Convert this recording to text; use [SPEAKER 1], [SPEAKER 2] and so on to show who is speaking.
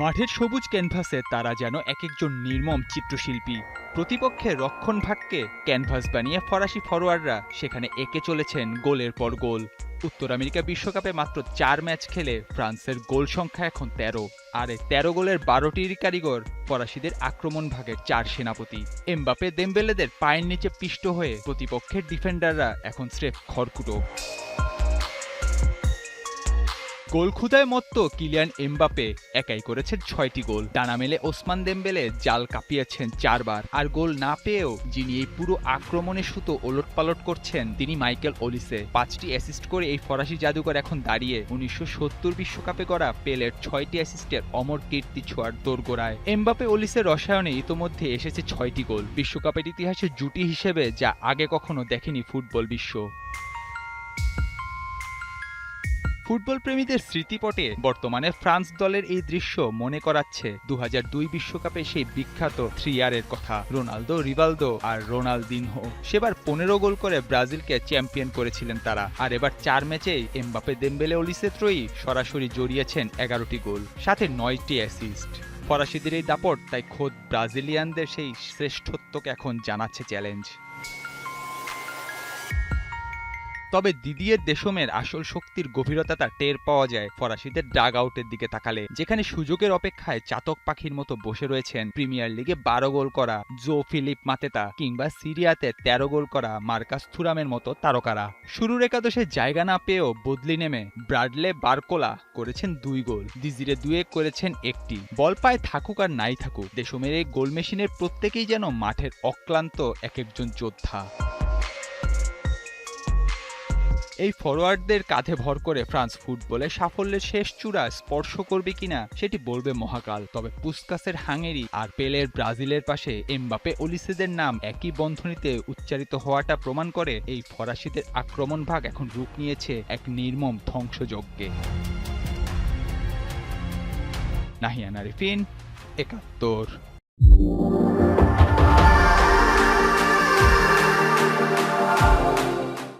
[SPEAKER 1] মাঠের সবুজ ক্যানভাসে তারা যেন এক একজন নির্মম চিত্রশিল্পী। প্রতিপক্ষের রক্ষণভাগকে ক্যানভাস বানিয়ে ফরাসি ফরোয়ার্ডরা সেখানে এঁকে চলেছেন গোলের পর গোল। উত্তর আমেরিকা বিশ্বকাপে মাত্র 4 ম্যাচ খেলে ফ্রান্সের গোল সংখ্যা এখন 13, আর এই 13 গোলের 12টির কারিগর ফরাসিদের আক্রমণ ভাগের 4 সেনাপতি। এমবাপে দেমবেলেদের পায়ের নিচে পিষ্ট হয়ে প্রতিপক্ষের ডিফেন্ডাররা এখন স্রেফ খড়কুটো। গোল ক্ষুধায় মত্ত কিলিয়ান এমবাপে একাই করেছেন 6টি গোল। ডানা মেলে ওসমান দেমবেলে জাল কাঁপিয়েছেন 4 বার, আর গোল না পেয়েও যিনি এই পুরো আক্রমণের সুতো ওলটপালট করছেন তিনি মাইকেল ওলিসে। 5টি অ্যাসিস্ট করে এই ফরাসি জাদুকর এখন দাঁড়িয়ে 1970 বিশ্বকাপে গড়া পেলের 6টি অ্যাসিস্টের অমর কীর্তি ছোঁয়ার দোরগোড়ায়। এমবাপে ওলিসের রসায়নে ইতোমধ্যে এসেছে 6টি গোল, বিশ্বকাপের ইতিহাসে জুটি হিসেবে যা আগে কখনো দেখেনি ফুটবল বিশ্ব। ফুটবল প্রেমীদের স্মৃতিপটে বর্তমানে ফ্রান্স দলের এই দৃশ্য মনে করাচ্ছে 2002 বিশ্বকাপে সেই বিখ্যাত 3R'ের কথা, রোনালদো, রিভালদো আর রোনালদিনহো। সেবার 15 গোল করে ব্রাজিলকে চ্যাম্পিয়ন করেছিলেন তারা, আর এবার 4 ম্যাচেই এমবাপে দেমবেলে ওলিসে ত্রয়ী সরাসরি জড়িয়েছেন 11টি গোল, সাথে 9টি অ্যাসিস্ট। ফরাসিদের এই দাপট তাই খোদ ব্রাজিলিয়ানদের সেই শ্রেষ্ঠত্বকে এখন জানাচ্ছে চ্যালেঞ্জ। তবে দিদিয়ের দেশমের আসল শক্তির গভীরতা তা টের পাওয়া যায় ফরাসিদের ডাগ আউটের দিকে তাকালে, যেখানে সুযোগের অপেক্ষায় চাতক পাখির মতো বসে রয়েছেন প্রিমিয়ার লিগে 12 গোল করা জো ফিলিপ মাতেতা কিংবা সিরিয়াতে 13 গোল করা মার্কাস থুরামের মতো তারকারা। শুরুর একাদশে জায়গা না পেয়েও বদলি নেমে ব্রাডলে বারকোলা করেছেন 2 গোল, দিজিরে দুয়ে করেছেন 1টি। বল পায়ে থাকুক আর নাই থাকুক, দেশমের এই গোল মেশিনের প্রত্যেকেই যেন মাঠের অক্লান্ত এক একজন যোদ্ধা। এই ফরোয়ার্ডদের কাঁধে ভর করে ফ্রান্স ফুটবলে সাফল্যের শেষ চূড়া স্পর্শ করবে কিনা সেটি বলবে মহাকাল। তবে পুস্কাসের হাঙ্গেরি আর পেলের ব্রাজিলের পাশে এমবাপে ওলিসেদের নাম একই বন্ধনীতে উচ্চারিত হওয়াটা প্রমাণ করে এই ফরাসিদের আক্রমণ ভাগ এখন রূপ নিয়েছে এক নির্মম ধ্বংসযজ্ঞে। নাহিয়ান আরিফিন, 71।